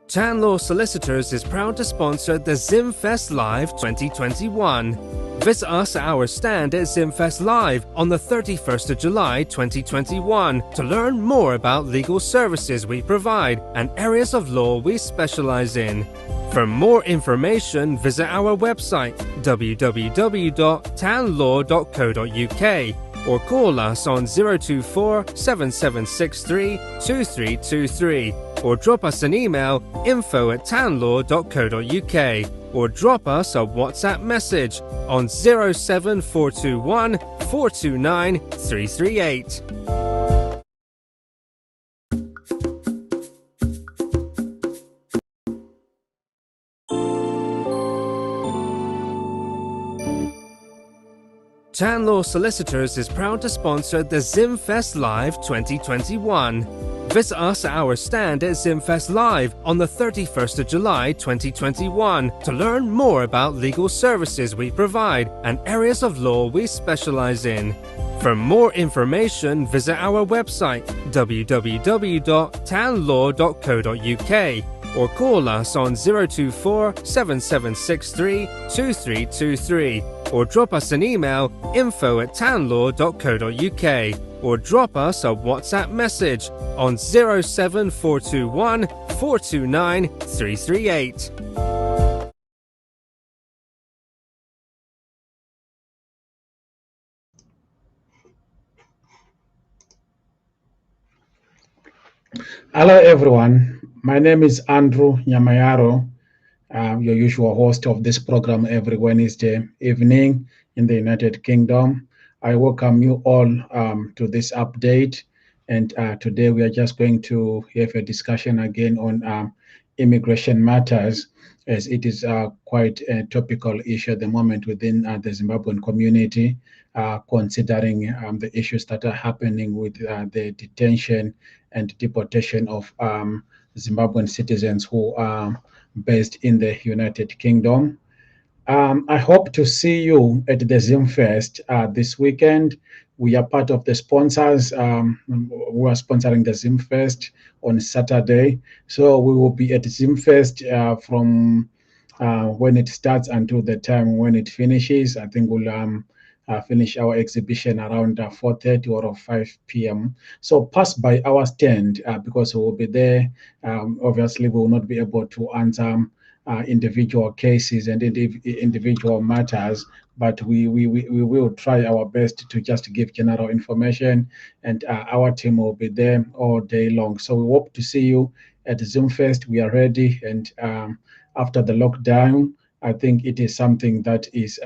Tanlaw Solicitors is proud to sponsor the ZimFest Live 2021. Visit us at our stand at ZimFest Live on the 31st of July 2021 to learn more about legal services we provide and areas of law we specialize in. For more information, visit our website www.tanlaw.co.uk or call us on 024 7763 2323 or drop us an email info@tanlaw.co.uk or drop us a WhatsApp message on 07421 429 338. Tanlaw Solicitors is proud to sponsor the ZimFest Live 2021. Visit us at our stand at ZimFest Live on the 31st of July 2021 to learn more about legal services we provide and areas of law we specialize in. For more information, visit our website www.tanlaw.co.uk or call us on 024 7763 2323 or drop us an email info@tanlaw.co.uk or drop us a WhatsApp message on 07421 429 338. Hello everyone, my name is Andrew Nyamayaro, your usual host of this program every Wednesday evening in the United Kingdom. I welcome you all to this update, and today we are just going to have a discussion again on immigration matters, as it is quite a topical issue at the moment within the Zimbabwean community, considering the issues that are happening with the detention and deportation of Zimbabwean citizens who are based in the United Kingdom. I hope to see you at the ZimFest this weekend. We are part of the sponsors who are sponsoring the ZimFest on Saturday. So we will be at ZimFest from when it starts until the time when it finishes. I think we'll finish our exhibition around 4:30 or 5 p.m. So pass by our stand because we will be there. Obviously, we will not be able to answer individual cases and individual matters, but we will try our best to just give general information, and our team will be there all day long. So we hope to see you at ZimFest. We are ready, and after the lockdown, I think it is something that is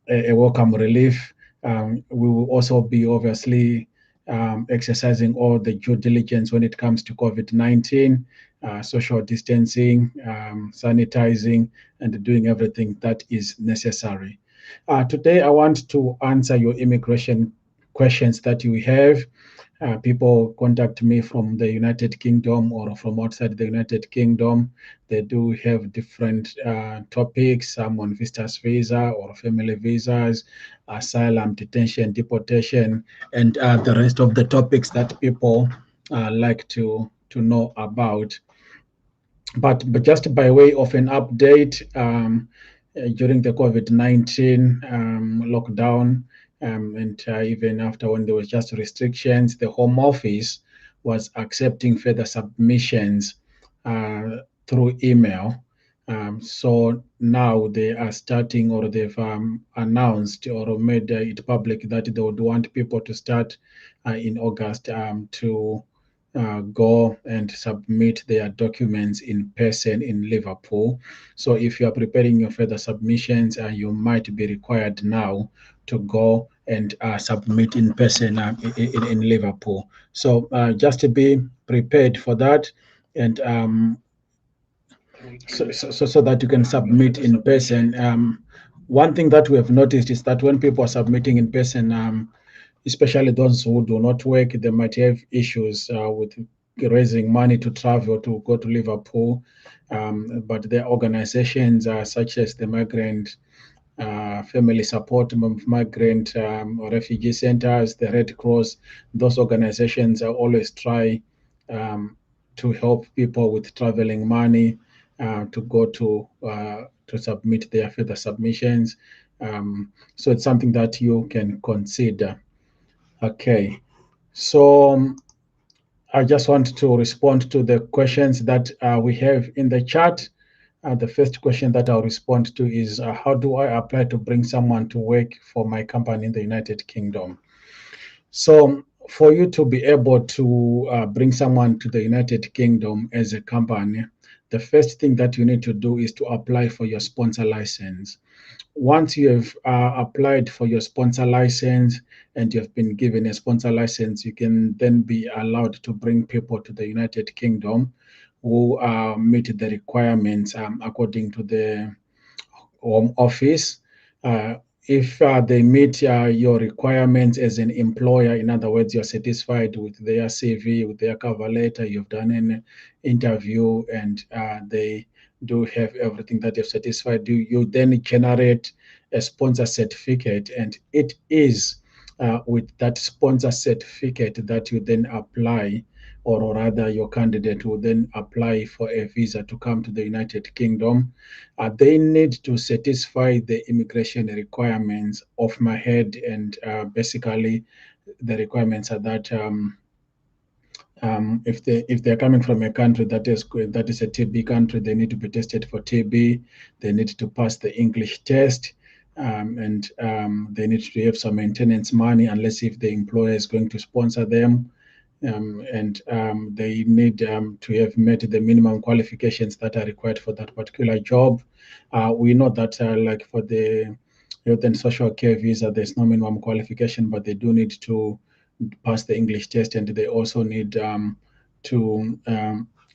a welcome relief. We will also be obviously exercising all the due diligence when it comes to COVID-19, social distancing, sanitizing, and doing everything that is necessary. Today, I want to answer your immigration questions that you have. People contact me from the United Kingdom or from outside the United Kingdom. They do have different topics, some on visitors visa or family visas, asylum, detention, deportation, and the rest of the topics that people like to know about. But just by way of an update, during the COVID-19 lockdown, and even after when there was just restrictions, the Home Office was accepting further submissions through email. So now they are starting, or they've announced or made it public that they would want people to start in August to go and submit their documents in person in Liverpool. So if you are preparing your further submissions, you might be required now to go and submit in person in Liverpool. So just to be prepared for that, and so that you can submit in person. One thing that we have noticed is that when people are submitting in person, especially those who do not work, they might have issues with raising money to travel to go to Liverpool. But there are organizations such as the Migrant Family Support, Migrant Refugee Centers, the Red Cross. Those organizations always try to help people with traveling money to go to submit their further submissions. So it's something that you can consider. Okay, so I just want to respond to the questions that we have in the chat. The first question that I'll respond to is how do I apply to bring someone to work for my company in the United Kingdom? So for you to be able to bring someone to the United Kingdom as a company, the first thing that you need to do is to apply for your sponsor license. Once you have applied for your sponsor license and you have been given a sponsor license, you can then be allowed to bring people to the United Kingdom who meet the requirements according to the Home Office. If they meet your requirements as an employer, in other words, you're satisfied with their CV, with their cover letter, you've done an interview, and they do have everything that you've satisfied, you then generate a sponsor certificate, and it is with that sponsor certificate that you then apply, or rather your candidate will then apply for a visa to come to the United Kingdom. They need to satisfy the immigration requirements of my head, and basically the requirements are that if they're coming from a country that is a TB country, they need to be tested for TB. They need to pass the English test, and they need to have some maintenance money, unless if the employer is going to sponsor them. And they need to have met the minimum qualifications that are required for that particular job. We know that like for the health and social care visa, there's no minimum qualification, but they do need to pass the English test, and they also need to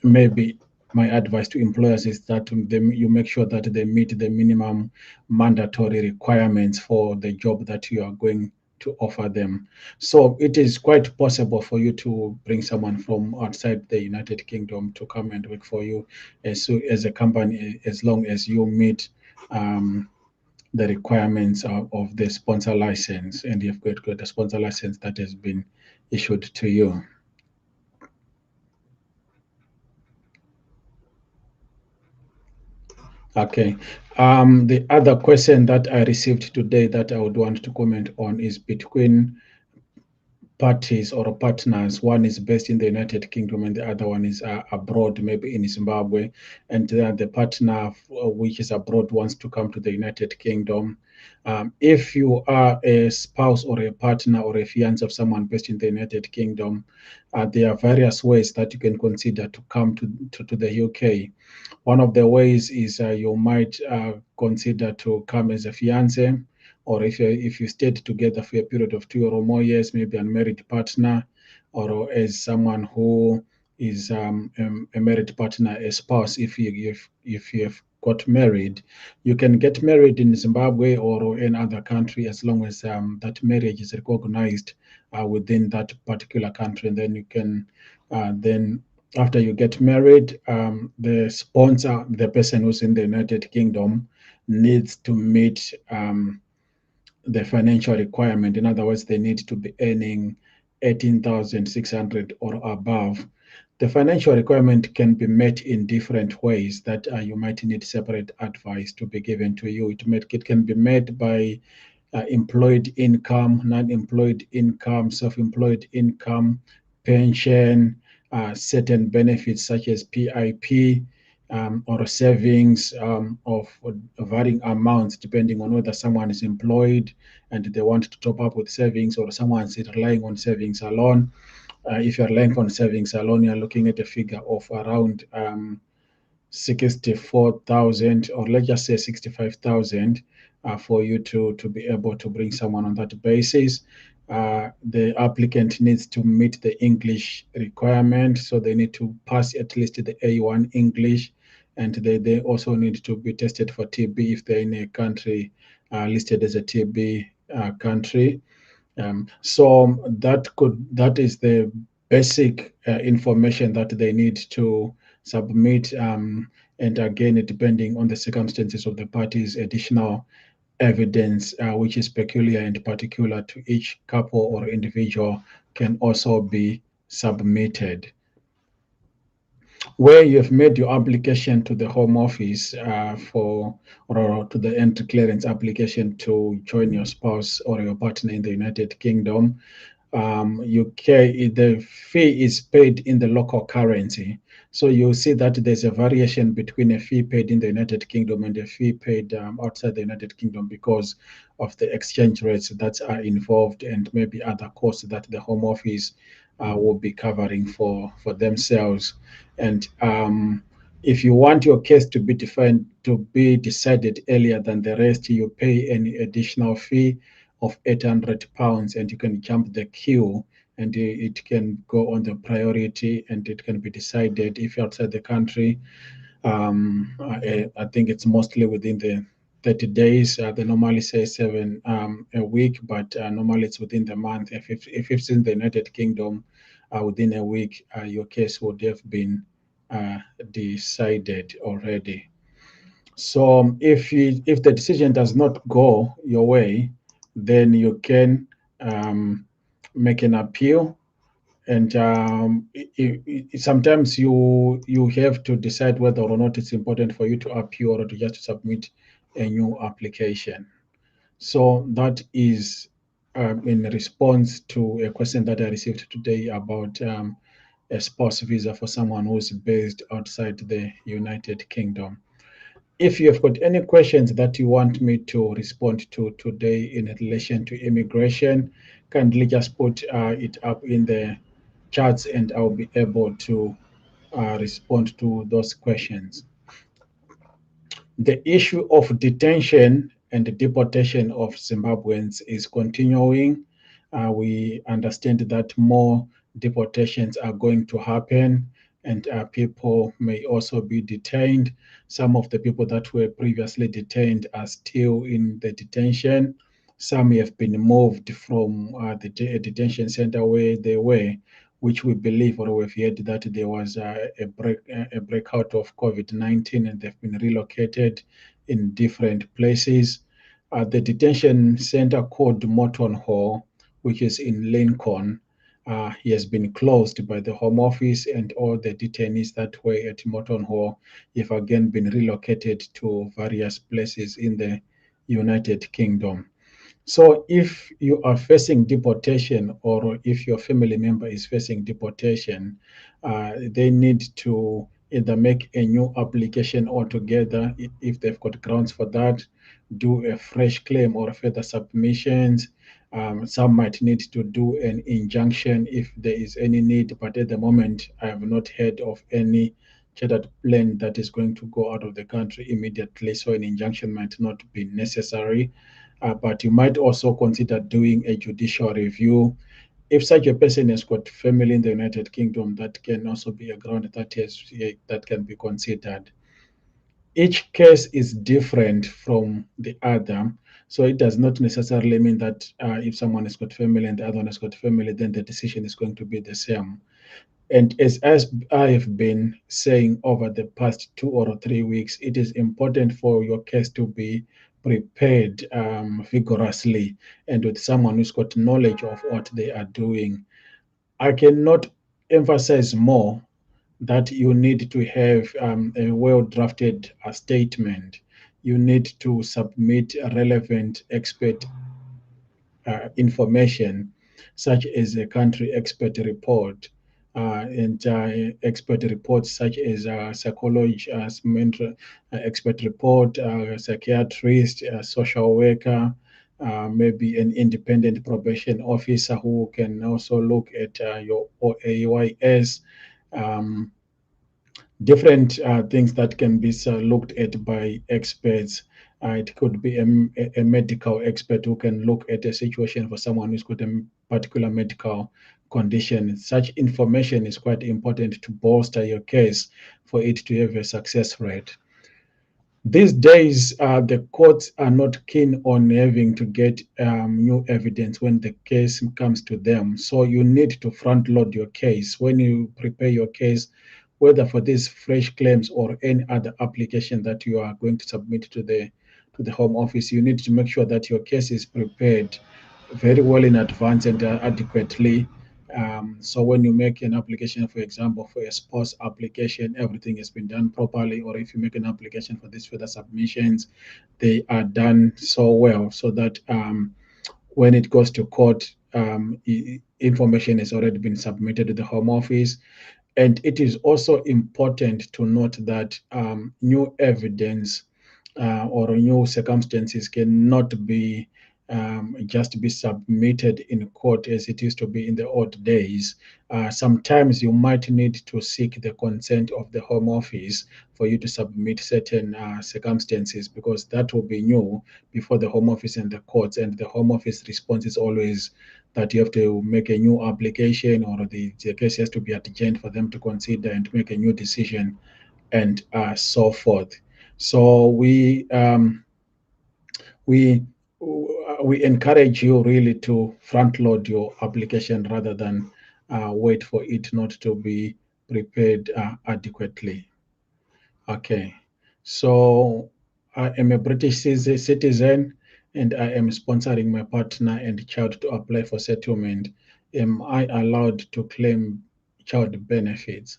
maybe my advice to employers is that you make sure that they meet the minimum mandatory requirements for the job that you are going to offer them. So it is quite possible for you to bring someone from outside the United Kingdom to come and work for you as a company, as long as you meet the requirements of the sponsor license, and you've got a sponsor license that has been issued to you. Okay. The other question that I received today that I would want to comment on is between parties or partners. One is based in the United Kingdom and the other one is abroad, maybe in Zimbabwe. And the partner which is abroad wants to come to the United Kingdom. If you are a spouse or a partner or a fiance of someone based in the United Kingdom, there are various ways that you can consider to come to the UK. One of the ways is you might consider to come as a fiance, or if you stayed together for a period of 2 or more years, maybe a married partner, or as someone who is a married partner, a spouse. If you have got married, you can get married in Zimbabwe or in other country, as long as that marriage is recognized within that particular country, and then you can then. After you get married, the sponsor, the person who's in the United Kingdom, needs to meet the financial requirement. In other words, they need to be earning 18,600 or above. The financial requirement can be met in different ways that you might need separate advice to be given to you. It can be met by employed income, non-employed income, self-employed income, pension, certain benefits such as PIP, or savings of varying amounts depending on whether someone is employed and they want to top up with savings, or someone is relying on savings alone. If you're relying on savings alone, you're looking at a figure of around 64,000, or let's just say 65,000, for you to be able to bring someone on that basis. The applicant needs to meet the English requirement, so they need to pass at least the A1 English, and they also need to be tested for TB if they're in a country listed as a TB country. So that is the basic information that they need to submit, and again, depending on the circumstances of the parties, additional evidence which is peculiar and particular to each couple or individual can also be submitted. where you have made your application to the Home Office or to the entry clearance application to join your spouse or your partner in the United Kingdom, UK, the fee is paid in the local currency. So you'll see that there's a variation between a fee paid in the United Kingdom and a fee paid outside the United Kingdom because of the exchange rates that are involved and maybe other costs that the Home Office will be covering for themselves. And if you want your case to be defined to be decided earlier than the rest, you pay an additional fee of £800, and you can jump the queue, and it can go on the priority, and it can be decided if you're outside the country. I think it's mostly within the 30 days. They normally say seven a week, but normally it's within the month. If it's in the United Kingdom, within a week, your case would have been decided already. So if the decision does not go your way, then you can make an appeal, and sometimes you have to decide whether or not it's important for you to appeal or to just submit a new application. So that is in response to a question that I received today about a spouse visa for someone who's based outside the United Kingdom. If you have got any questions that you want me to respond to today in relation to immigration, kindly just put it up in the chats and I'll be able to respond to those questions. The issue of detention and deportation of Zimbabweans is continuing. We understand that more deportations are going to happen, and people may also be detained. Some of the people that were previously detained are still in the detention. Some have been moved from the detention center where they were, which we believe or we've heard that there was a breakout of COVID-19 and they've been relocated in different places. The detention center called Morton Hall, which is in Lincoln, he has been closed by the Home Office, and all the detainees that were at Morton Hall have again been relocated to various places in the United Kingdom. So if you are facing deportation or if your family member is facing deportation, they need to either make a new application altogether if they've got grounds for that, do a fresh claim or further submissions. Some might need to do an injunction if there is any need, but at the moment, I have not heard of any chartered plane that is going to go out of the country immediately, so an injunction might not be necessary. But you might also consider doing a judicial review. If such a person has got family in the United Kingdom, that can also be a ground that can be considered. Each case is different from the other, so it does not necessarily mean that if someone has got family and the other one has got family, then the decision is going to be the same. And as I have been saying over the past 2 or 3 weeks, it is important for your case to be prepared vigorously and with someone who's got knowledge of what they are doing. I cannot emphasize more that you need to have a well drafted statement. You need to submit relevant expert information, such as a country expert report. And expert reports such as psychology, mental expert report, psychiatrist, social worker, maybe an independent probation officer who can also look at your OAYS, different things that can be looked at by experts. It could be a medical expert who can look at a situation for someone who's got a particular medical condition. Such information is quite important to bolster your case for it to have a success rate. These days, the courts are not keen on having to get new evidence when the case comes to them. So you need to front load your case when you prepare your case, whether for these fresh claims or any other application that you are going to submit to the Home Office. You need to make sure that your case is prepared very well in advance and adequately, So when you make an application, for example, for a spouse application, everything has been done properly. Or if you make an application for these further submissions, they are done so well so that when it goes to court, information has already been submitted to the Home Office. And it is also important to note that new evidence or new circumstances cannot be just be submitted in court as it used to be in the old days. Sometimes you might need to seek the consent of the Home Office for you to submit certain circumstances, because that will be new before the Home Office and the courts. And the Home Office response is always that you have to make a new application, or the case has to be adjourned for them to consider and make a new decision, and so forth. So we we encourage you really to front load your application rather than wait for it not to be prepared adequately. Okay, so I am a British citizen, and I am sponsoring my partner and child to apply for settlement. Am I allowed to claim child benefits?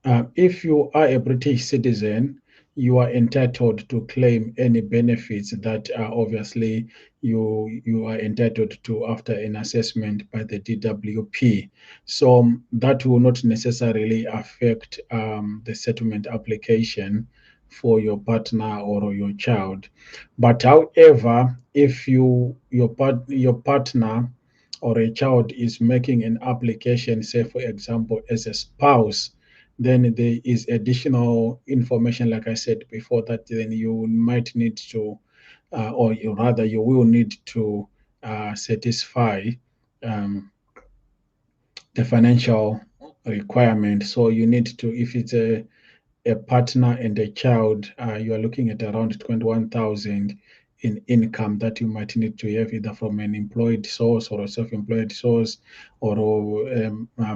If you are a British citizen, you are entitled to claim any benefits that obviously you are entitled to after an assessment by the DWP. So that will not necessarily affect the settlement application for your partner or your child. But however, if your partner or a child is making an application, say for example, as a spouse, then there is additional information, like I said before, that then you might need to, or you rather, you will need to satisfy um, the financial requirement. So you need to, if it's a partner and a child, you are looking at around 21,000 in income that you might need to have either from an employed source or a self-employed source, or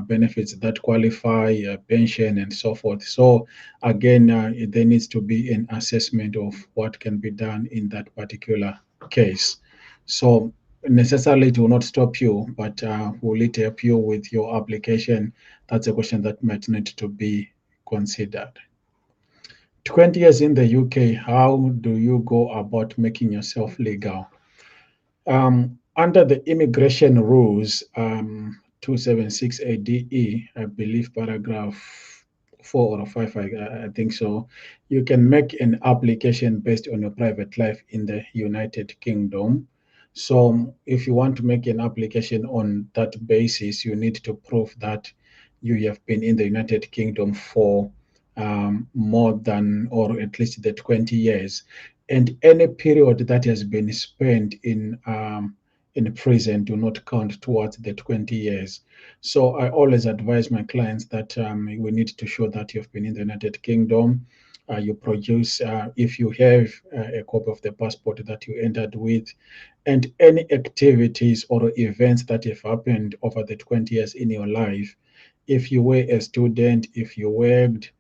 benefits that qualify, pension and so forth. So again, there needs to be an assessment of what can be done in that particular case. So necessarily it will not stop you, but will it help you with your application? That's a question that might need to be considered. 20 years in the UK, how do you go about making yourself legal? Under the immigration rules, 276 ADE, I believe paragraph 4 or 5, I think so, you can make an application based on your private life in the United Kingdom. So if you want to make an application on that basis, you need to prove that you have been in the United Kingdom for more than, or at least the 20 years. And any period that has been spent in prison do not count towards the 20 years. So I always advise my clients that we need to show that you've been in the United Kingdom. You produce, if you have a copy of the passport that you entered with, and any activities or events that have happened over the 20 years in your life. If you were a student, if you worked,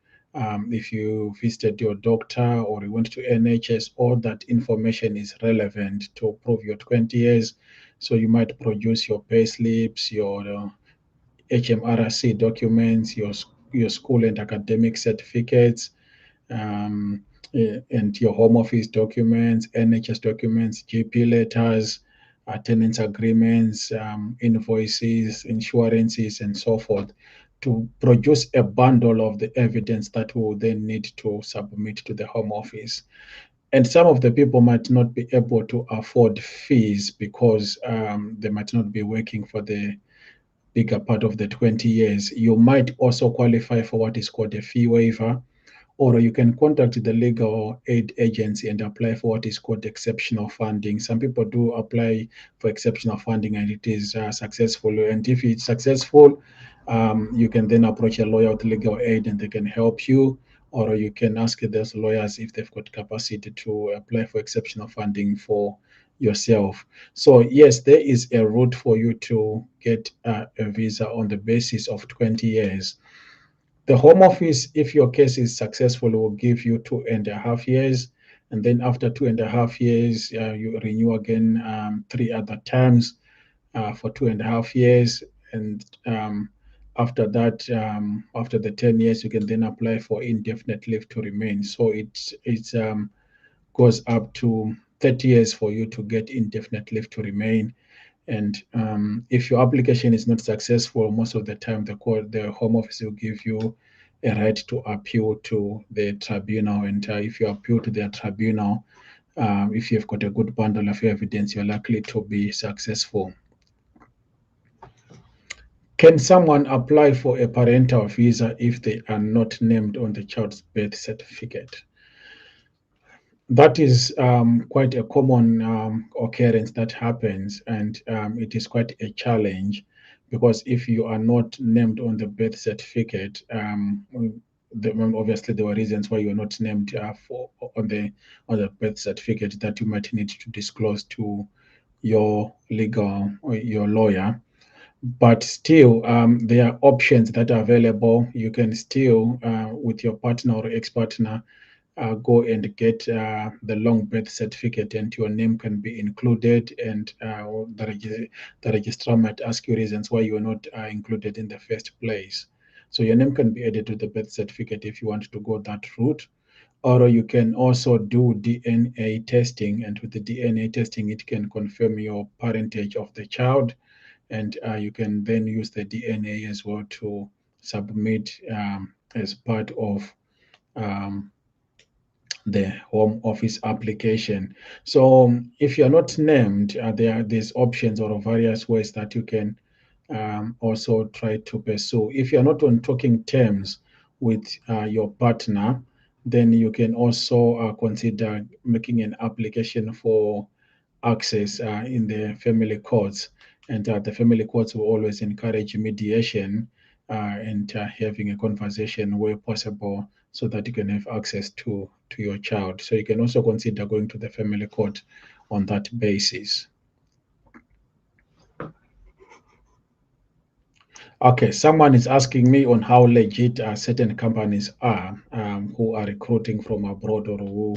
if you visited your doctor or you went to NHS, all that information is relevant to prove your 20 years. So you might produce your pay slips, your HMRC documents, your school and academic certificates, um, and your Home Office documents, NHS documents, GP letters, tenants agreements, invoices, insurances, and so forth, to produce a bundle of the evidence that we will then need to submit to the Home Office. And some of the people might not be able to afford fees because they might not be working for the bigger part of the 20 years. You might also qualify for what is called a fee waiver, or you can contact the legal aid agency and apply for what is called exceptional funding. Some people do apply for exceptional funding and it is successful. And if it's successful, you can then approach a lawyer with legal aid and they can help you, or you can ask those lawyers if they've got capacity to apply for exceptional funding for yourself. So yes, there is a route for you to get a visa on the basis of 20 years. The Home Office, if your case is successful, will give you 2.5 years. And then after 2.5 years, you renew again 3 other times for 2.5 years. and after that, after the 10 years, you can then apply for indefinite leave to remain. So it's goes up to 30 years for you to get indefinite leave to remain. And if your application is not successful, most of the time the Home Office will give you a right to appeal to the tribunal. And if you appeal to the tribunal, if you've got a good bundle of evidence, you're likely to be successful. Can someone apply for a parental visa if they are not named on the child's birth certificate? That is quite a common occurrence that happens, and it is quite a challenge because if you are not named on the birth certificate, obviously there were reasons why you are not named on the birth certificate that you might need to disclose to your your lawyer. But still, there are options that are available. You can still, with your partner or ex-partner, go and get the long birth certificate, and your name can be included. And the registrar might ask you reasons why you are not included in the first place. So your name can be added to the birth certificate if you want to go that route. Or you can also do DNA testing, and with the DNA testing, it can confirm your parentage of the child, and you can then use the DNA as well to submit as part of the Home Office application. So if you're not named, there's options or various ways that you can also try to pursue. If you're not on talking terms with your partner, then you can also consider making an application for access in the family courts. And the family courts will always encourage mediation and having a conversation where possible so that you can have access to your child. So you can also consider going to the family court on that basis. Okay, someone is asking me on how legit certain companies are who are recruiting from abroad or who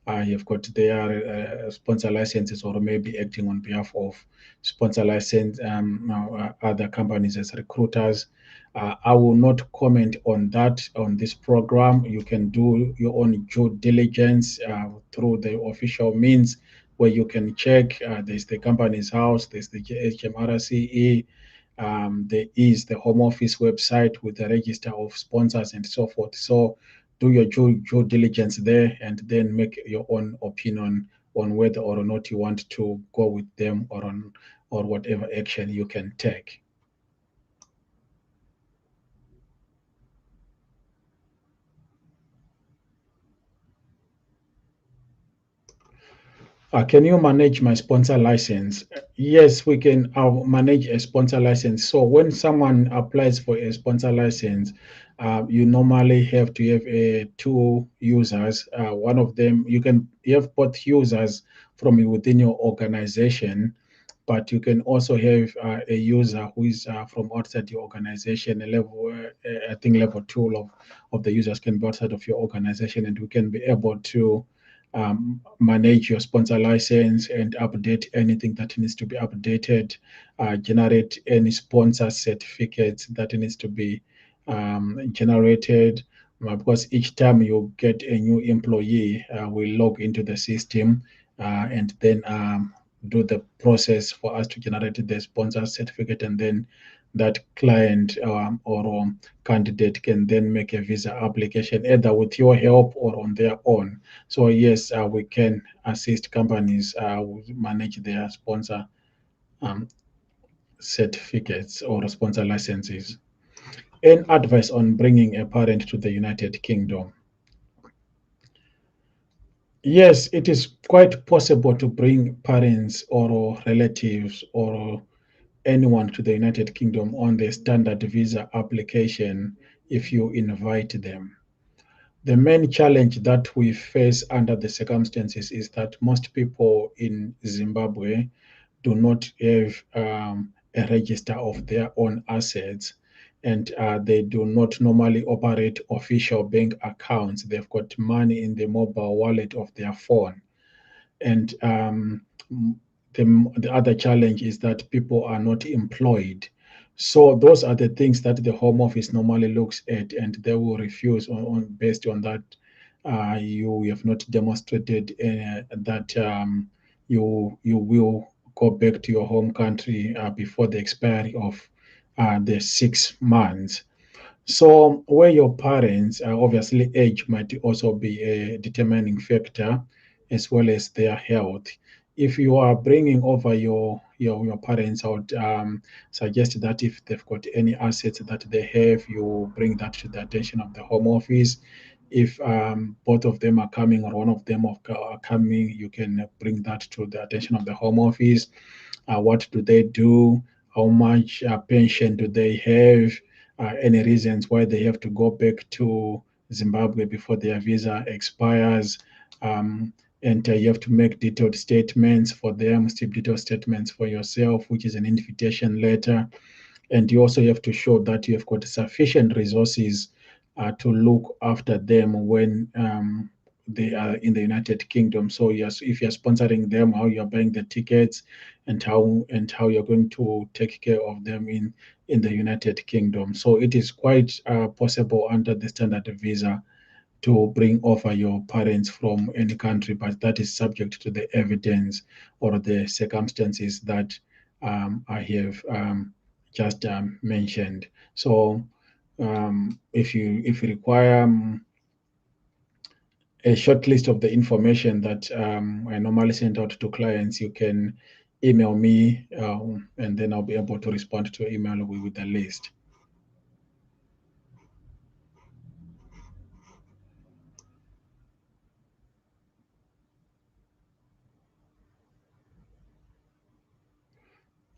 have got their sponsor licenses or maybe acting on behalf of sponsor license other companies as recruiters. I will not comment on that on this program. You can do your own due diligence through the official means where you can check. There's the company's house, there's the HMRCE. There is the Home Office website with the register of sponsors and so forth. So do your due diligence there and then make your own opinion on whether or not you want to go with them or whatever action you can take. Can you manage my sponsor license? Yes, we can manage a sponsor license. So when someone applies for a sponsor license, you normally have to have two users. One of them, you have both users from within your organization, but you can also have a user who is from outside your organization. I think level two of the users can be outside of your organization, and we can be able to manage your sponsor license and update anything that needs to be updated, generate any sponsor certificates that needs to be generated. Because each time you get a new employee, we log into the system and then do the process for us to generate the sponsor certificate, and then that client or candidate can then make a visa application either with your help or on their own. So yes, we can assist companies manage their sponsor certificates or sponsor licenses. Any advice on bringing a parent to the United Kingdom? Yes, it is quite possible to bring parents or relatives or anyone to the United Kingdom on the standard visa application if you invite them. The main challenge that we face under the circumstances is that most people in Zimbabwe do not have a register of their own assets, and they do not normally operate official bank accounts. They've got money in the mobile wallet of their phone. And the other challenge is that people are not employed. So those are the things that the Home Office normally looks at, and they will refuse based on that you have not demonstrated that you will go back to your home country before the expiry of the 6 months. So where your parents, obviously age might also be a determining factor, as well as their health. If you are bringing over your parents, I would suggest that if they've got any assets that they have, you bring that to the attention of the Home Office. If both of them are coming or one of them are coming, you can bring that to the attention of the Home Office. What do they do? How much pension do they have? Any reasons why they have to go back to Zimbabwe before their visa expires. And you have to make detailed statements for them, still detailed statements for yourself, which is an invitation letter. And you also have to show that you have got sufficient resources to look after them when they are in the United Kingdom. So yes, if you're sponsoring them, how you're buying the tickets, and how you're going to take care of them in the United Kingdom. So it is quite possible under the standard visa to bring over your parents from any country, but that is subject to the evidence or the circumstances that I have just mentioned. So if you require a short list of the information that I normally send out to clients, you can email me, and then I'll be able to respond to your email with the list.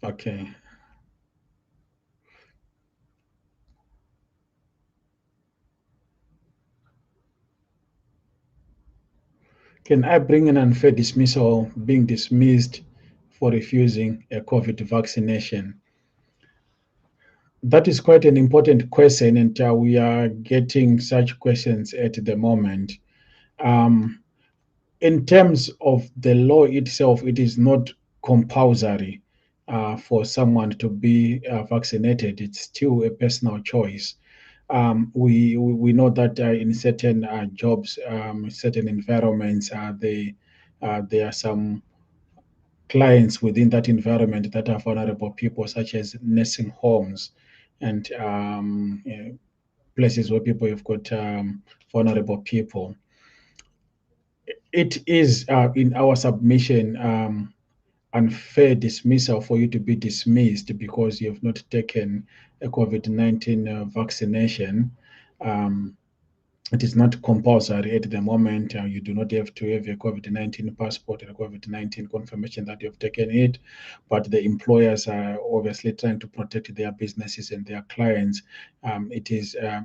Okay. Can I bring an unfair dismissal, being dismissed for refusing a COVID vaccination? That is quite an important question, and we are getting such questions at the moment. Um, in terms of the law itself, it is not compulsory for someone to be vaccinated. It's still a personal choice. We know that in certain jobs, certain environments, there are some clients within that environment that are vulnerable people, such as nursing homes and places where people have got vulnerable people. It is in our submission unfair dismissal for you to be dismissed because you have not taken a COVID-19 vaccination. Um, it is not compulsory at the moment. You do not have to have a COVID-19 passport and a COVID-19 confirmation that you have taken it. But the employers are obviously trying to protect their businesses and their clients. It is a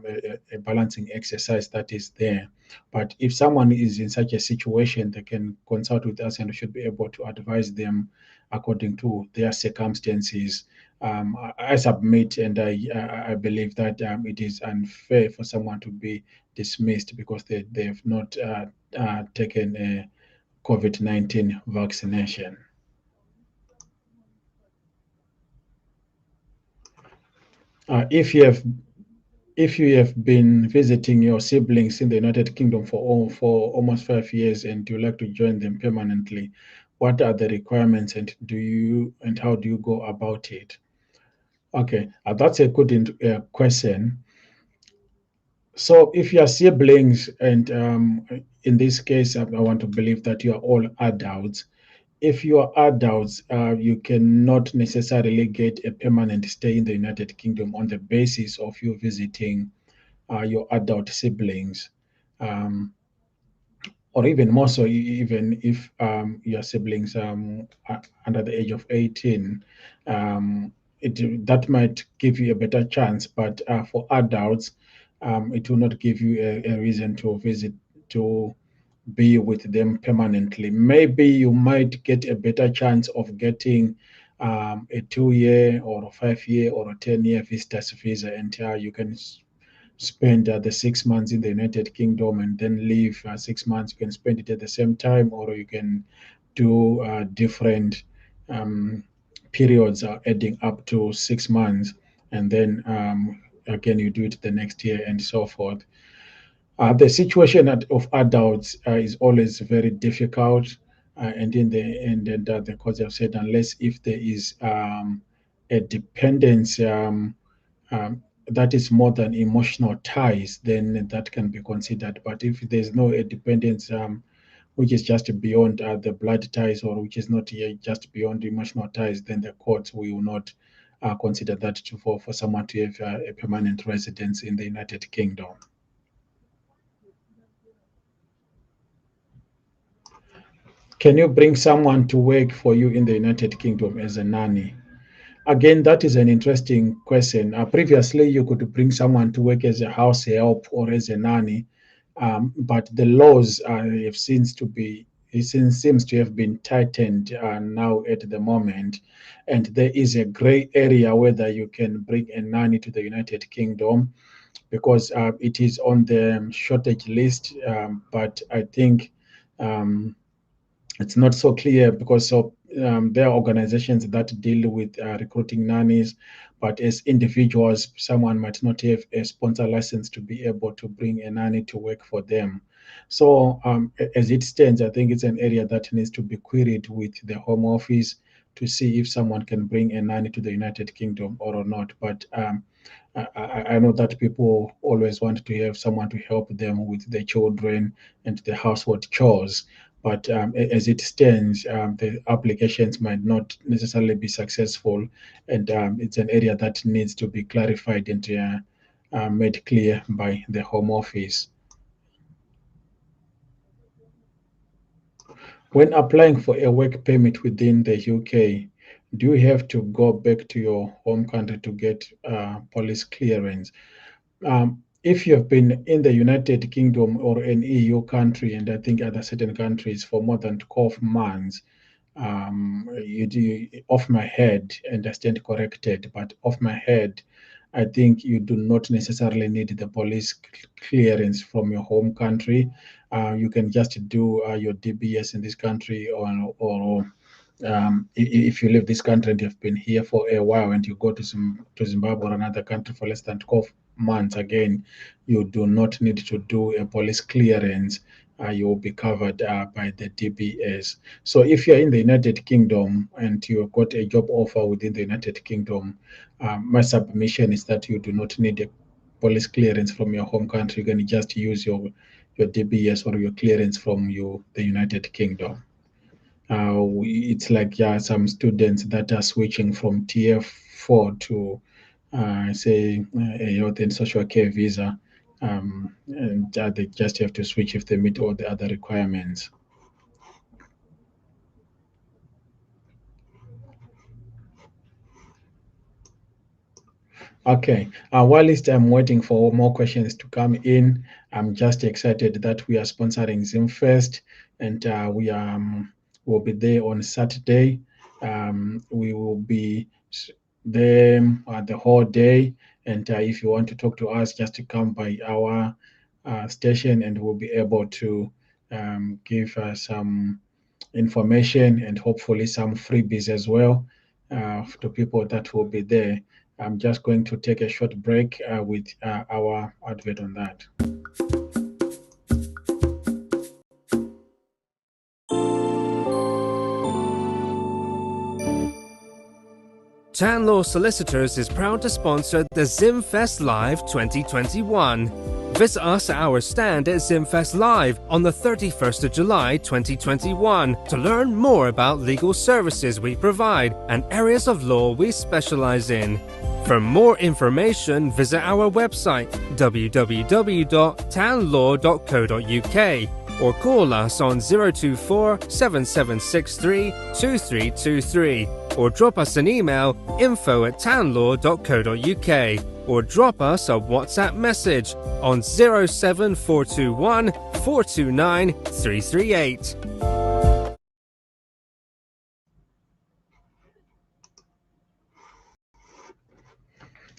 balancing exercise that is there. But if someone is in such a situation, they can consult with us and we should be able to advise them according to their circumstances. I submit and I believe that it is unfair for someone to be dismissed because they have not taken a COVID-19 vaccination. If you have been visiting your siblings in the United Kingdom for almost 5 years and you like to join them permanently, what are the requirements and how do you go about it? Okay, that's a good question. So if you are siblings, and in this case, I want to believe that you are all adults. If you are adults, you cannot necessarily get a permanent stay in the United Kingdom on the basis of you visiting your adult siblings. Um, or even more so, even if your siblings are under the age of 18, um, that might give you a better chance. But for adults, it will not give you a reason to visit, to be with them permanently. Maybe you might get a better chance of getting a 2 year or a 5 year or a 10 year visitor's visa, and you can spend the 6 months in the United Kingdom and then leave 6 months. You can spend it at the same time, or you can do different um, periods adding up to 6 months. and then again you do it the next year and so forth. The situation of adults is always very difficult, and in the end, and the courts have said, unless if there is a dependence that is more than emotional ties, then that can be considered. But if there's no a dependence which is just beyond the blood ties, or which is not just beyond emotional ties, then the courts will not consider that for someone to have a permanent residence in the United Kingdom. Can you bring someone to work for you in the United Kingdom as a nanny? Again, that is an interesting question. Previously, you could bring someone to work as a house help or as a nanny, but the laws have seems to have been tightened now at the moment, and there is a gray area whether you can bring a nanny to the United Kingdom because it is on the shortage list. But I think it's not so clear because there are organizations that deal with recruiting nannies, but as individuals, someone might not have a sponsor license to be able to bring a nanny to work for them. So, as it stands, I think it's an area that needs to be queried with the Home Office to see if someone can bring a nanny to the United Kingdom or not. But I know that people always want to have someone to help them with their children and the household chores. But as it stands, the applications might not necessarily be successful, and it's an area that needs to be clarified and made clear by the Home Office. When applying for a work permit within the UK, do you have to go back to your home country to get police clearance? If you have been in the United Kingdom or an EU country, and I think other certain countries for more than 12 months, you do off my head, and I stand corrected, but off my head, I think you do not necessarily need the police clearance from your home country. You can just do your DBS in this country, or if you leave this country and you've been here for a while and you go to Zimbabwe or another country for less than 12 months, again, you do not need to do a police clearance. You will be covered by the DBS. So if you're in the United Kingdom and you got a job offer within the United Kingdom, my submission is that you do not need a police clearance from your home country. You can just use your DBS or your clearance from the United Kingdom. It's like some students that are switching from tier 4 to say a health and social care visa, and they just have to switch if they meet all the other requirements. Okay, whilst I'm waiting for more questions to come in, I'm just excited that we are sponsoring ZimFest, and will be there on Saturday. We will be there the whole day, and if you want to talk to us, just to come by our station, and we'll be able to give some information and hopefully some freebies as well to people that will be there. I'm just going to take a short break with our advert on that. Tanlaw Solicitors is proud to sponsor the ZimFest Live 2021. Visit us at our stand at ZimFest Live on the 31st of July 2021 to learn more about legal services we provide and areas of law we specialize in. For more information, visit our website www.tanlaw.co.uk or call us on 024 7763 2323 or drop us an email info@tanlaw.co.uk or drop us a WhatsApp message on 07421 429 338.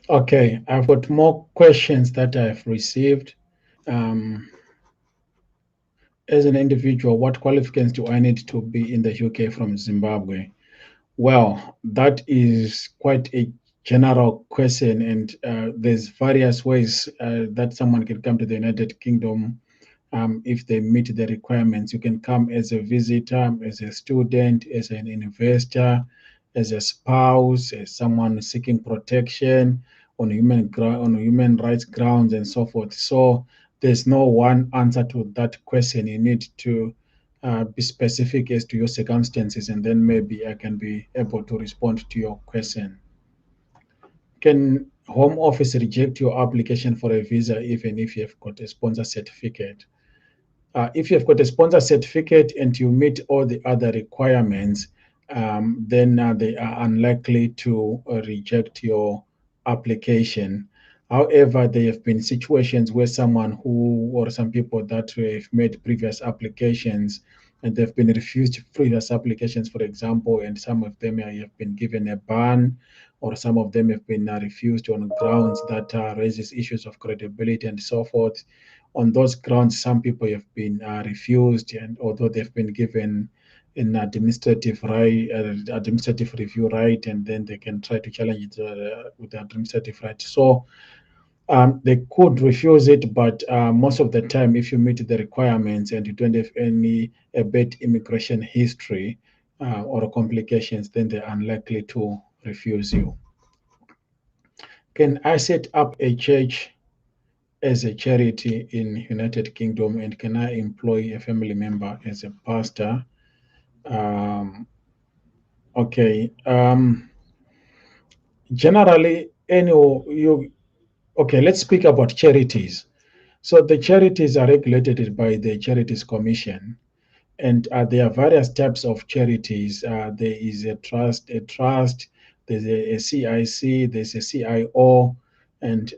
Okay, I've got more questions that I've received. As an individual, what qualifications do I need to be in the UK from Zimbabwe? Well, that is quite a general question, and there's various ways that someone can come to the United Kingdom if they meet the requirements. You can come as a visitor, as a student, as an investor, as a spouse, as someone seeking protection on human rights grounds, and so forth. So there's no one answer to that question. You need to be specific as to your circumstances, and then maybe I can be able to respond to your question. Can Home Office reject your application for a visa even if you've got a sponsor certificate? If you've got a sponsor certificate and you meet all the other requirements, then they are unlikely to reject your application. However, there have been situations where someone who, or some people that have made previous applications and they've been refused previous applications, for example, and some of them have been given a ban, or some of them have been refused on grounds that raises issues of credibility and so forth. On those grounds, some people have been refused, and although they've been given an administrative review right, and then they can try to challenge it with the administrative right. So they could refuse it, but most of the time, if you meet the requirements and you don't have any bad immigration history or complications, then they're unlikely to refuse you. Can I set up a church as a charity in United Kingdom, and can I employ a family member as a pastor? Um, okay. Generally, any you okay. Let's speak about charities. So the charities are regulated by the Charities Commission, and there are various types of charities. There is a trust. There's a CIC. There's a CIO, and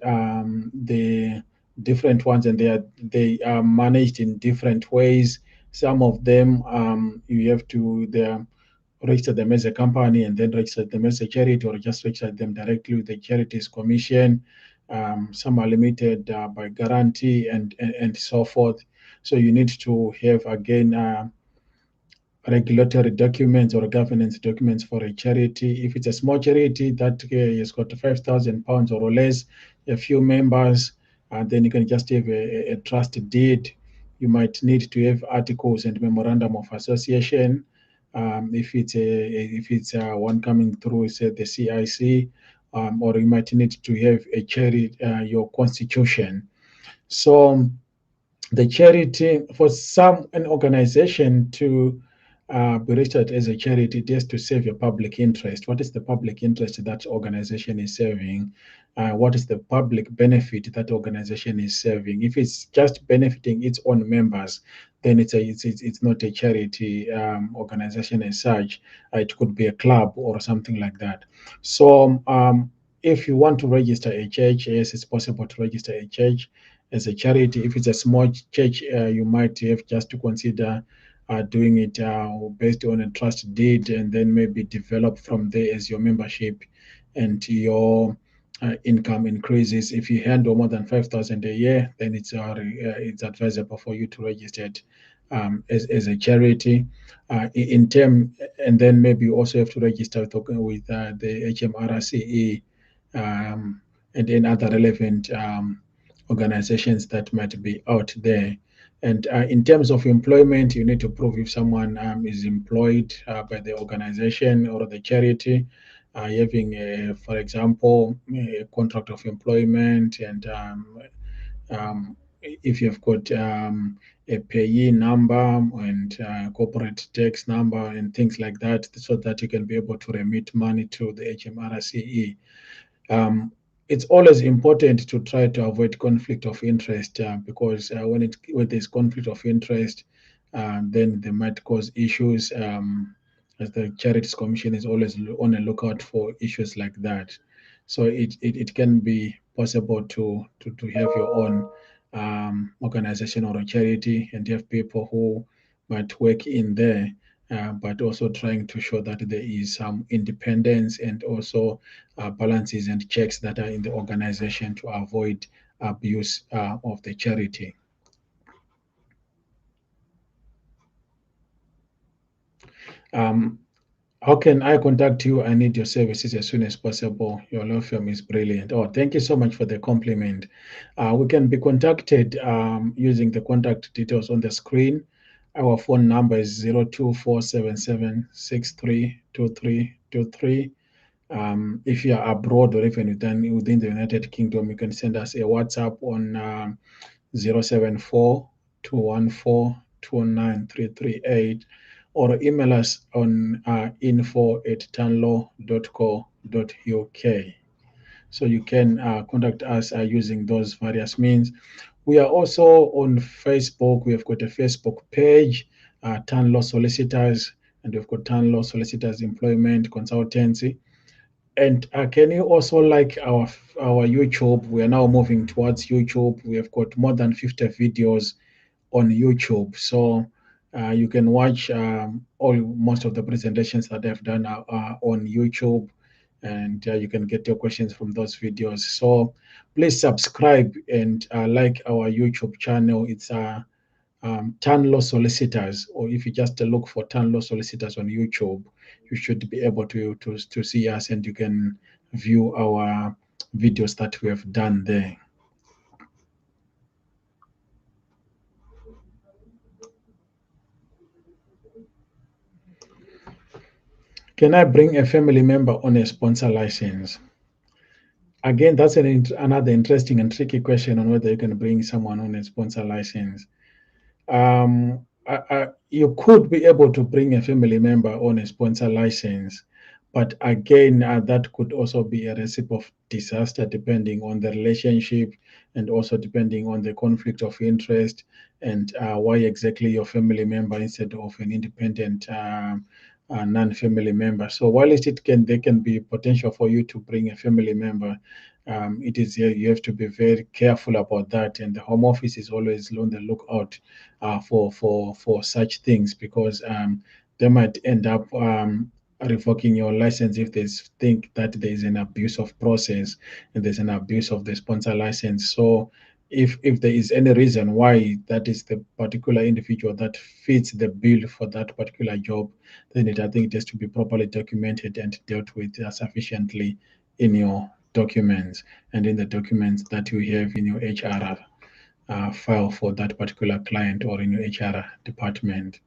the different ones, and they are managed in different ways. Some of them you have to register them as a company and then register them as a charity, or just register them directly with the Charities Commission. Some are limited by guarantee and so forth. So you need to have again regulatory documents or governance documents for a charity. If it's a small charity that has got £5,000 or less, a few members, and then you can just have a trust deed. You might need to have articles and memorandum of association. If it's one coming through, say the CIC, or you might need to have a charity, your constitution. So the charity, for some an organization to be registered as a charity, it has to serve a public interest. What is the public interest that organization is serving? What is the public benefit that organization is serving? If it's just benefiting its own members, then it's not a charity organization as such. It could be a club or something like that. So if you want to register a church, yes, it's possible to register a church as a charity. If it's a small church, you might have just to consider doing it based on a trust deed, and then maybe develop from there as your membership and your income increases. If you handle more than 5,000 a year, then it's advisable for you to register it as a charity. In term, and then maybe you also have to register with the HMRCE and any other relevant organizations that might be out there. And in terms of employment, you need to prove if someone is employed by the organization or the charity, having, for example, a contract of employment, and if you've got a payee number and corporate tax number and things like that, so that you can be able to remit money to the HMRCE. It's always important to try to avoid conflict of interest, because when there's conflict of interest, then they might cause issues. As the Charities Commission is always on a lookout for issues like that. So it can be possible to have your own organization or a charity, and have people who might work in there, but also trying to show that there is some independence, and also balances and checks that are in the organization to avoid abuse of the charity. Um, How can I contact you? I need your services as soon as possible. Your law firm is brilliant. Oh, thank you so much for the compliment. We can be contacted using the contact details on the screen. Our phone number is 02477632323. If you are abroad or even within the United Kingdom, you can send us a WhatsApp on 074 or email us on info@tanlaw.co.uk. So you can contact us using those various means. We are also on Facebook. We have got a Facebook page, Tanlaw Solicitors, and we've got Tanlaw Solicitors Employment Consultancy. And can you also like our YouTube? We are now moving towards YouTube. We have got more than 50 videos on YouTube, so you can watch all most of the presentations that I've done on YouTube, and you can get your questions from those videos. So please subscribe and like our YouTube channel. It's Tanlaw Solicitors, or if you just look for Tanlaw Solicitors on YouTube, you should be able to see us, and you can view our videos that we have done there. Can I bring a family member on a sponsor license? Again, that's another interesting and tricky question on whether you can bring someone on a sponsor license. You could be able to bring a family member on a sponsor license, but again, that could also be a recipe of disaster depending on the relationship and also depending on the conflict of interest and why exactly your family member instead of an independent non-family member. So while there can be potential for you to bring a family member, it is you have to be very careful about that, and the Home Office is always on the lookout for such things, because they might end up revoking your license if they think that there is an abuse of process and there's an abuse of the sponsor license. So if there is any reason why that is the particular individual that fits the bill for that particular job, then I think it has to be properly documented and dealt with sufficiently in your documents and in the documents that you have in your HR file for that particular client or in your HR department.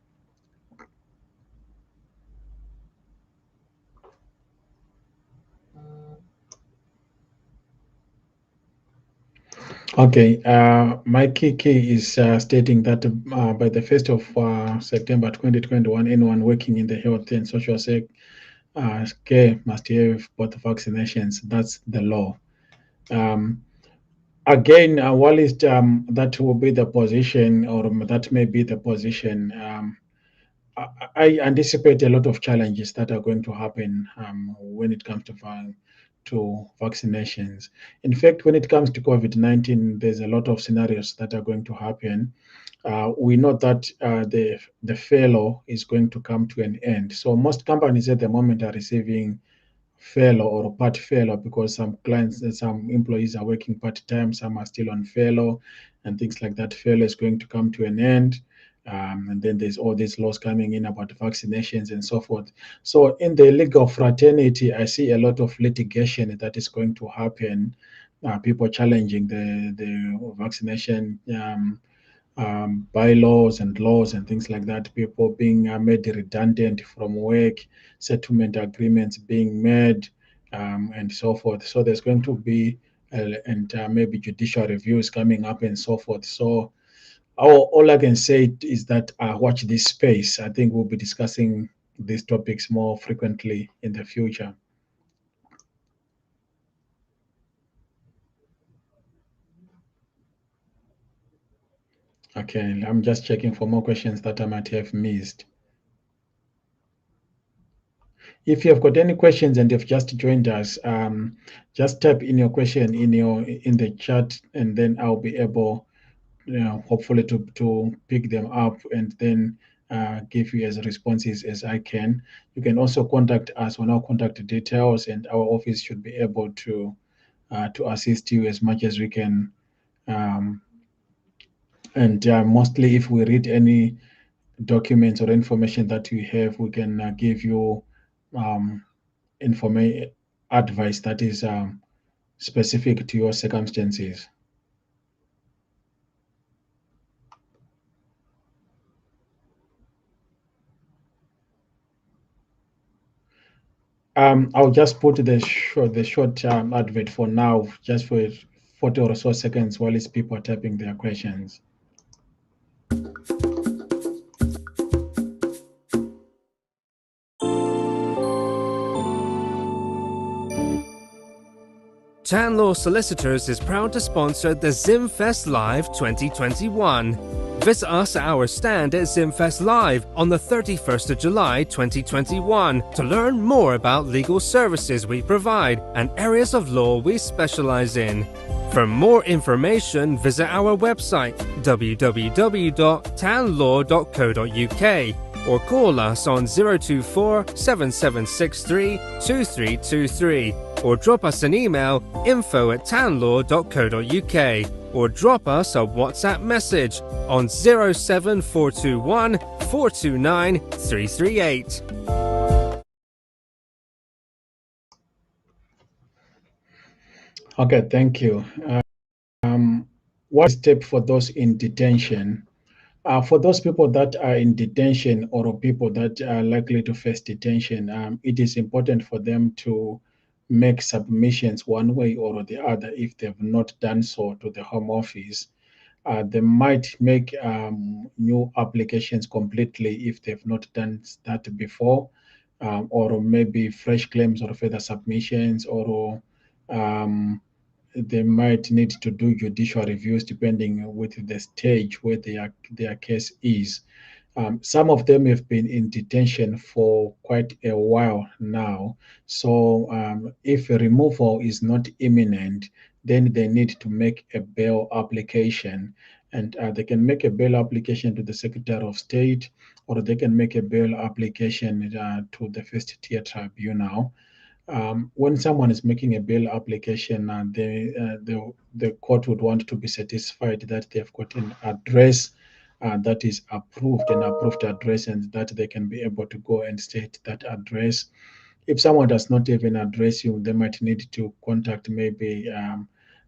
Okay, Mike Kiki is stating that by the 1st of September 2021, anyone working in the health and social care must have both vaccinations. That's the law. Um, Again, while that will be the position, or that may be the position, I anticipate a lot of challenges that are going to happen when it comes to vaccinations. In fact, when it comes to COVID-19, there's a lot of scenarios that are going to happen. We know that the furlough is going to come to an end. So most companies at the moment are receiving furlough or part furlough, because some clients and some employees are working part-time, some are still on furlough and things like that. Furlough is going to come to an end. And then there's all these laws coming in about vaccinations and so forth. So in the legal fraternity, I see a lot of litigation that is going to happen. People challenging the vaccination bylaws and laws and things like that, people being made redundant from work, settlement agreements being made, and so forth. So there's going to be and maybe judicial reviews coming up and so forth. So all I can say is that watch this space. I think we'll be discussing these topics more frequently in the future. Okay, I'm just checking for more questions that I might have missed. If you have got any questions and you've just joined us, just type in your question in the chat, and then I'll be able, hopefully to pick them up and then give you as responses as I can. You can also contact us on our contact details, and our office should be able to assist you as much as we can. Um, and mostly, if we read any documents or information that we have, we can give you advice that is specific to your circumstances. I'll just put the short advert for now, just for 40 or so seconds while these people are typing their questions. Tanlaw Solicitors is proud to sponsor the ZimFest Live 2021. Visit us at our stand at ZimFest Live on the 31st of July 2021 to learn more about legal services we provide and areas of law we specialize in. For more information, visit our website www.tanlaw.co.uk or call us on 024 7763 2323 or drop us an email info@tanlaw.co.uk or drop us a WhatsApp message on 07421 429 338. Okay, thank you. What step for those in detention? For those people that are in detention or people that are likely to face detention, it is important for them to make submissions one way or the other if they've not done so to the Home Office. They might make new applications completely if they've not done that before, or maybe fresh claims or further submissions, or um, they might need to do judicial reviews depending with the stage where their case is. Some of them have been in detention for quite a while now. So if a removal is not imminent, then they need to make a bail application. And they can make a bail application to the Secretary of State, or they can make a bail application to the First Tier Tribunal. When someone is making a bail application, the court would want to be satisfied that they've got an address that is approved, an approved address, and that they can be able to go and state that address. If someone does not even address you, they might need to contact maybe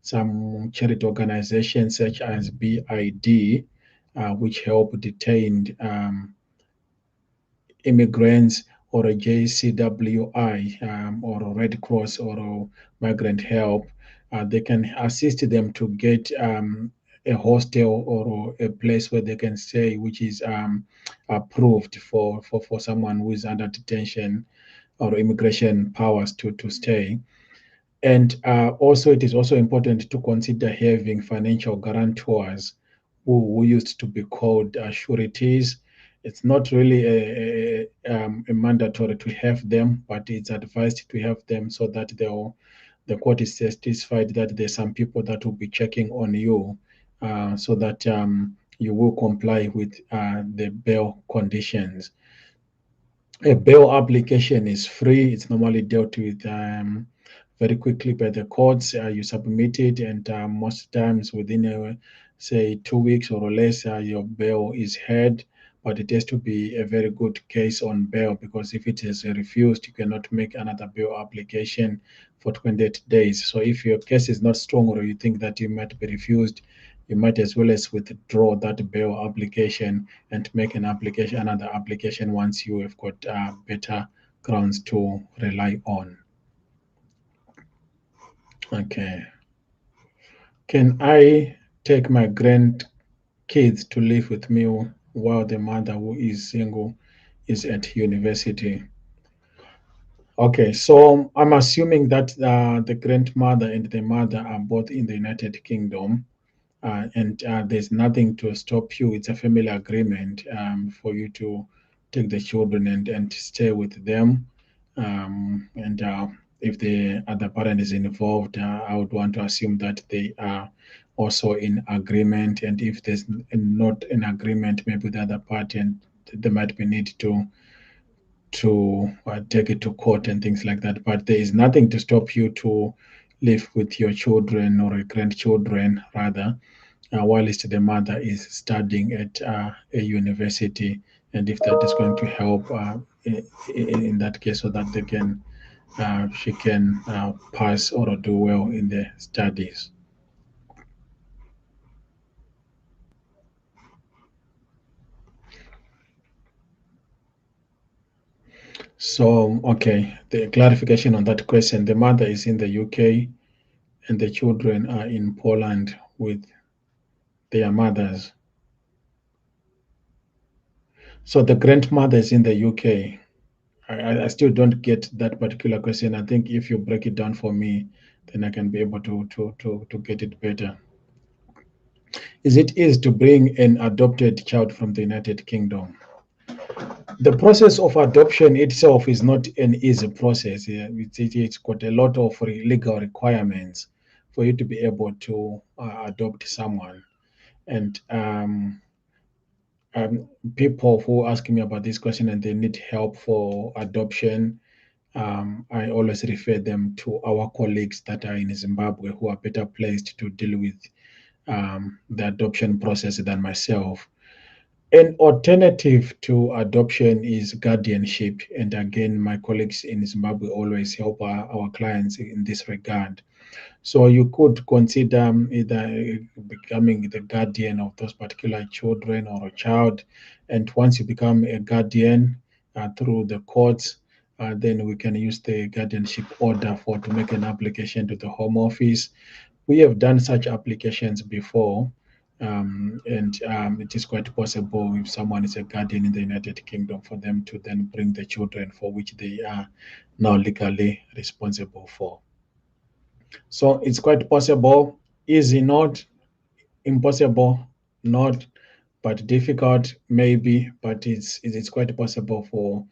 some charity organizations such as BID, which help detained immigrants, or a JCWI, or a Red Cross, or a Migrant Help. They can assist them to get a hostel or a place where they can stay, which is approved for someone who is under detention or immigration powers to stay. And also, it is also important to consider having financial guarantors who used to be called sureties. It's not really a mandatory to have them, but it's advised to have them so that the court is satisfied that there's some people that will be checking on you, so that you will comply with the bail conditions. A bail application is free. It's normally dealt with very quickly by the courts. You submit it, and most times within, say, 2 weeks or less, your bail is heard. But it has to be a very good case on bail, because if it is refused, you cannot make another bail application for 28 days. So if your case is not strong, or you think that you might be refused, you might as well as withdraw that bail application and make another application once you have got better grounds to rely on. Okay. Can I take my grandkids to live with me while the mother, who is single, is at university? Okay, so I'm assuming that the grandmother and the mother are both in the United Kingdom, and there's nothing to stop you. It's a family agreement for you to take the children and stay with them. And if the other parent is involved, I would want to assume that they are also in agreement. And if there's not an agreement, maybe the other party, and there might be need to take it to court and things like that. But there is nothing to stop you to live with your children or your grandchildren, rather, whilst the mother is studying at a university and if that is going to help in that case, so that they can she can pass or do well in the studies. So, okay, the clarification on that question, the mother is in the UK and the children are in Poland with their mothers. So the grandmother is in the UK. I still don't get that particular question. I think if you break it down for me, then I can be able to get it better. Is it easy to bring an adopted child from the United Kingdom? The process of adoption itself is not an easy process. It's got a lot of legal requirements for you to be able to adopt someone. And people who ask me about this question and they need help for adoption, I always refer them to our colleagues that are in Zimbabwe who are better placed to deal with the adoption process than myself. An alternative to adoption is guardianship. And again, my colleagues in Zimbabwe always help our clients in this regard. So you could consider either becoming the guardian of those particular children or a child. And once you become a guardian through the courts, then we can use the guardianship order for to make an application to the Home Office. We have done such applications before, and it is quite possible if someone is a guardian in the United Kingdom for them to then bring the children for which they are now legally responsible for. So it's quite possible, easy not, impossible not, but difficult maybe, but it's quite possible for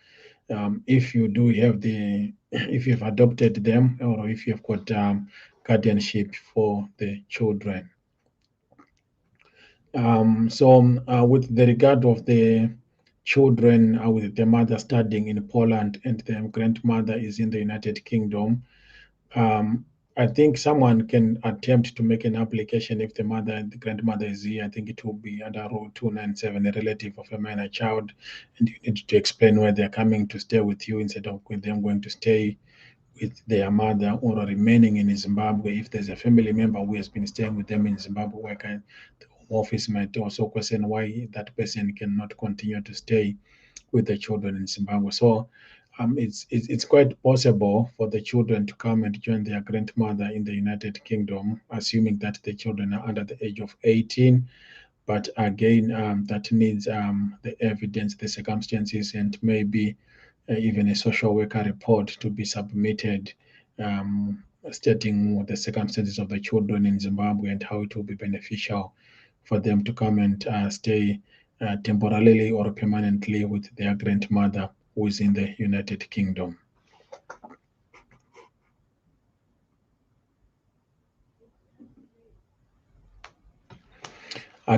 if you do have the if you've adopted them or if you've got guardianship for the children. With the regard of the children with the mother studying in Poland and the grandmother is in the United Kingdom, I think someone can attempt to make an application if the mother and the grandmother is here. I think it will be under Rule 297, a relative of a minor child, and you need to explain where they're coming to stay with you instead of with them going to stay with their mother or remaining in Zimbabwe. If there's a family member who has been staying with them in Zimbabwe, the Home Office might also question why that person cannot continue to stay with the children in Zimbabwe. So it's quite possible for the children to come and join their grandmother in the United Kingdom, assuming that the children are under the age of 18. But again, that needs the evidence, the circumstances, and maybe even a social worker report to be submitted stating the circumstances of the children in Zimbabwe and how it will be beneficial for them to come and stay temporarily or permanently with their grandmother who is in the United Kingdom.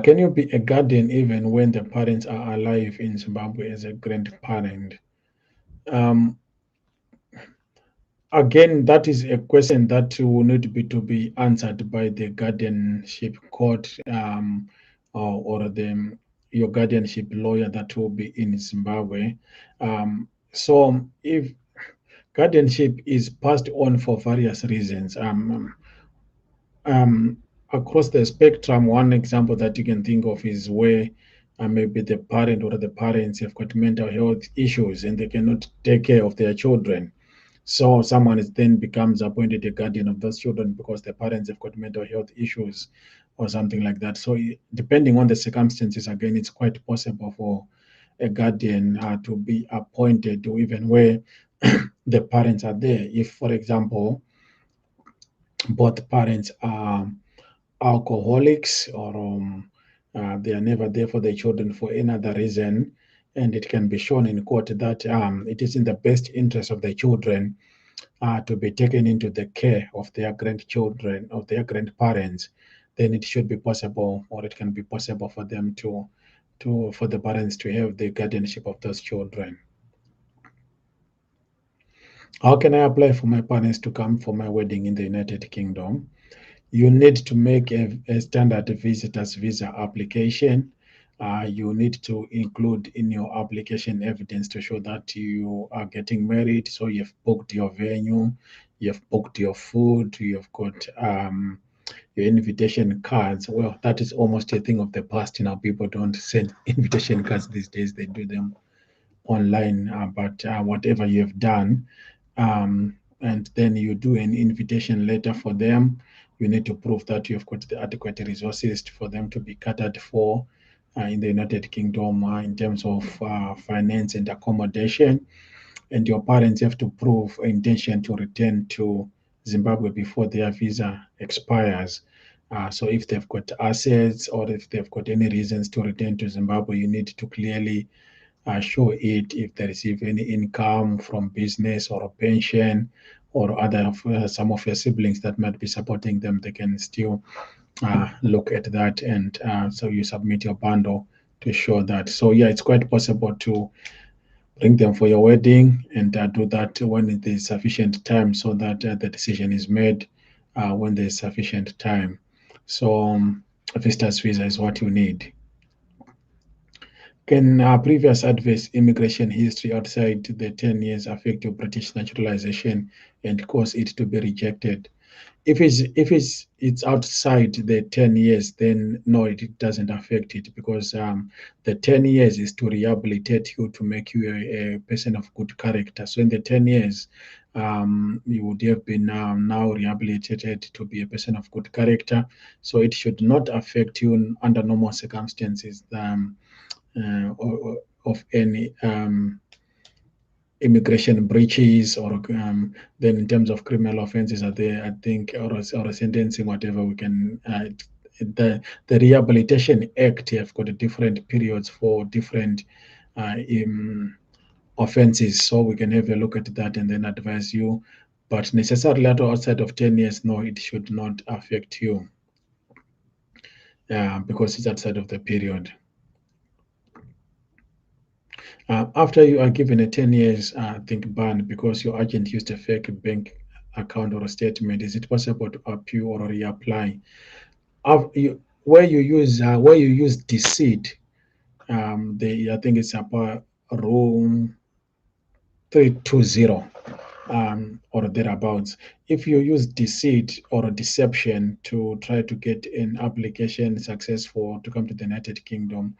Can you be a guardian even when the parents are alive in Zimbabwe as a grandparent? Um, Again, that is a question that will need to be answered by the guardianship court or your guardianship lawyer that will be in Zimbabwe. So if guardianship is passed on for various reasons, um, across the spectrum, one example that you can think of is where maybe the parent or the parents have got mental health issues and they cannot take care of their children. So someone is then becomes appointed a guardian of those children because the parents have got mental health issues or something like that. So depending on the circumstances, again, it's quite possible for a guardian to be appointed or even where the parents are there. If, for example, both parents are alcoholics or they are never there for their children for any other reason, and it can be shown in court that it is in the best interest of the children to be taken into the care of their grandchildren, of their grandparents, then it should be possible, or it can be possible for them for the parents to have the guardianship of those children. How can I apply for my parents to come for my wedding in the United Kingdom? You need to make a standard visitor's visa application. you need to include in your application evidence to show that you are getting married. So you've booked your venue, you've booked your food, you've got your invitation cards. Well, that is almost a thing of the past. Now people don't send invitation cards these days; they do them online. But whatever you have done, and then you do an invitation letter for them. You need to prove that you've got the adequate resources for them to be catered for in the United Kingdom in terms of finance and accommodation. And your parents have to prove intention to return to Zimbabwe before their visa expires. So if they've got assets or if they've got any reasons to return to Zimbabwe, you need to clearly show it if they receive any income from business or a pension or other some of your siblings that might be supporting them. They can still look at that, and so you submit your bundle to show that. So yeah, it's quite possible to bring them for your wedding and do that when there's sufficient time, so that the decision is made when there's sufficient time. So visitor's visa is what you need. Can previous adverse immigration history outside the 10 years affect your British naturalization and cause it to be rejected? If it's outside the 10 years, then no, it doesn't affect it, because the 10 years is to rehabilitate you, to make you a person of good character. So in the 10 years, you would have been now rehabilitated to be a person of good character. So it should not affect you under normal circumstances of any immigration breaches, or then in terms of criminal offenses, are there, I think, or sentencing, whatever we can. The Rehabilitation Act have got different periods for different offenses, so we can have a look at that and then advise you. But necessarily outside of 10 years, no, it should not affect you because it's outside of the period. After you are given a 10 years, I think, ban because your agent used a fake bank account or a statement, is it possible to appeal or reapply? Where you use deceit, I think it's about rule 320 or thereabouts. If you use deceit or deception to try to get an application successful to come to the United Kingdom,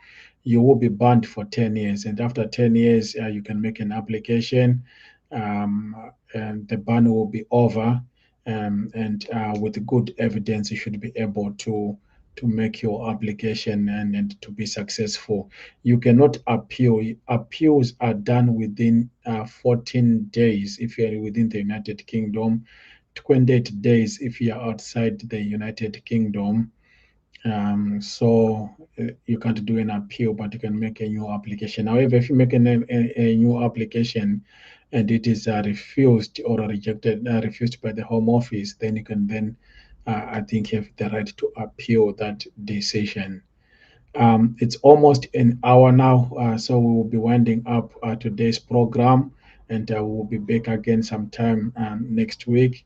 you will be banned for 10 years. And after 10 years, you can make an application and the ban will be over. And with good evidence, you should be able to make your application and to be successful. You cannot appeal. Appeals are done within 14 days if you are within the United Kingdom, 28 days if you are outside the United Kingdom. So you can't do an appeal, but you can make a new application. However, if you make a new application and it is refused or rejected, refused by the Home Office, then you can then, I think, have the right to appeal that decision. It's almost an hour now, so we will be winding up today's program, and we will be back again sometime next week.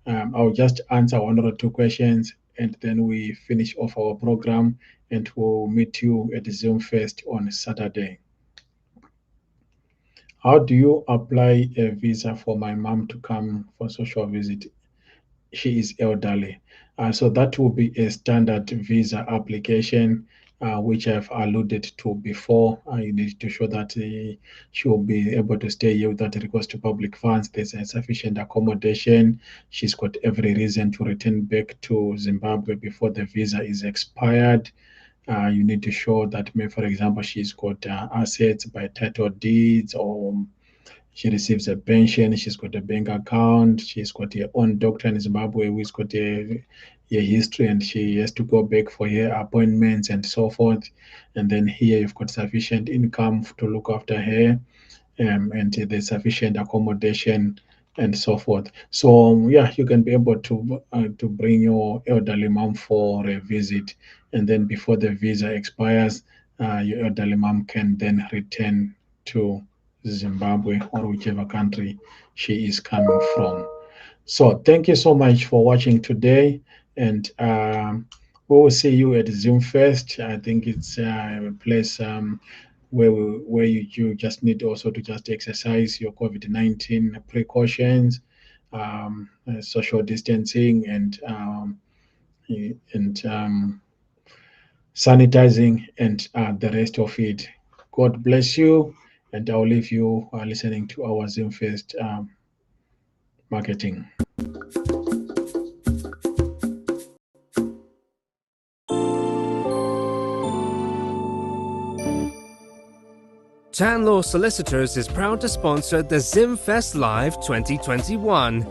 I'll just answer one or two questions, and then we finish off our program, and we'll meet you at Zoom Fest on Saturday. How do you apply a visa for my mom to come for social visit? She is elderly. So that will be a standard visa application, which I've alluded to before. You need to show that she will be able to stay here without recourse to public funds. There's sufficient accommodation. She's got every reason to return back to Zimbabwe before the visa is expired. You need to show that, for example, she's got assets by title deeds, or she receives a pension, she's got a bank account, she's got her own doctor in Zimbabwe who's got a history, and she has to go back for her appointments and so forth. And then here you've got sufficient income to look after her, and there's sufficient accommodation and so forth. So yeah, you can be able to bring your elderly mom for a visit, and then before the visa expires, your elderly mom can then return to Zimbabwe or whichever country she is coming from. So thank you so much for watching today, and we will see you at ZimFest. I think it's a place where you just need also to just exercise your COVID-19 precautions, social distancing, and sanitizing, and the rest of it. God bless you, and I'll leave you listening to our ZimFest marketing. Tanlaw Solicitors is proud to sponsor the ZimFest Live 2021.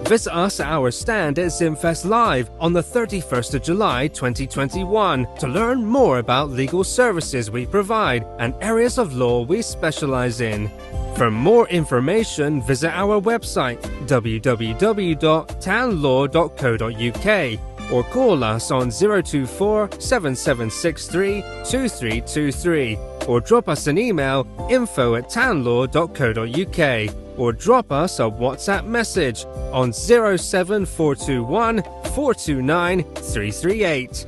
Visit us at our stand at ZimFest Live on the 31st of July 2021 to learn more about legal services we provide and areas of law we specialize in. For more information, visit our website www.tanlaw.co.uk or call us on 024 7763 2323 or drop us an email info@tanlaw.co.uk or drop us a WhatsApp message on 07421 429 338.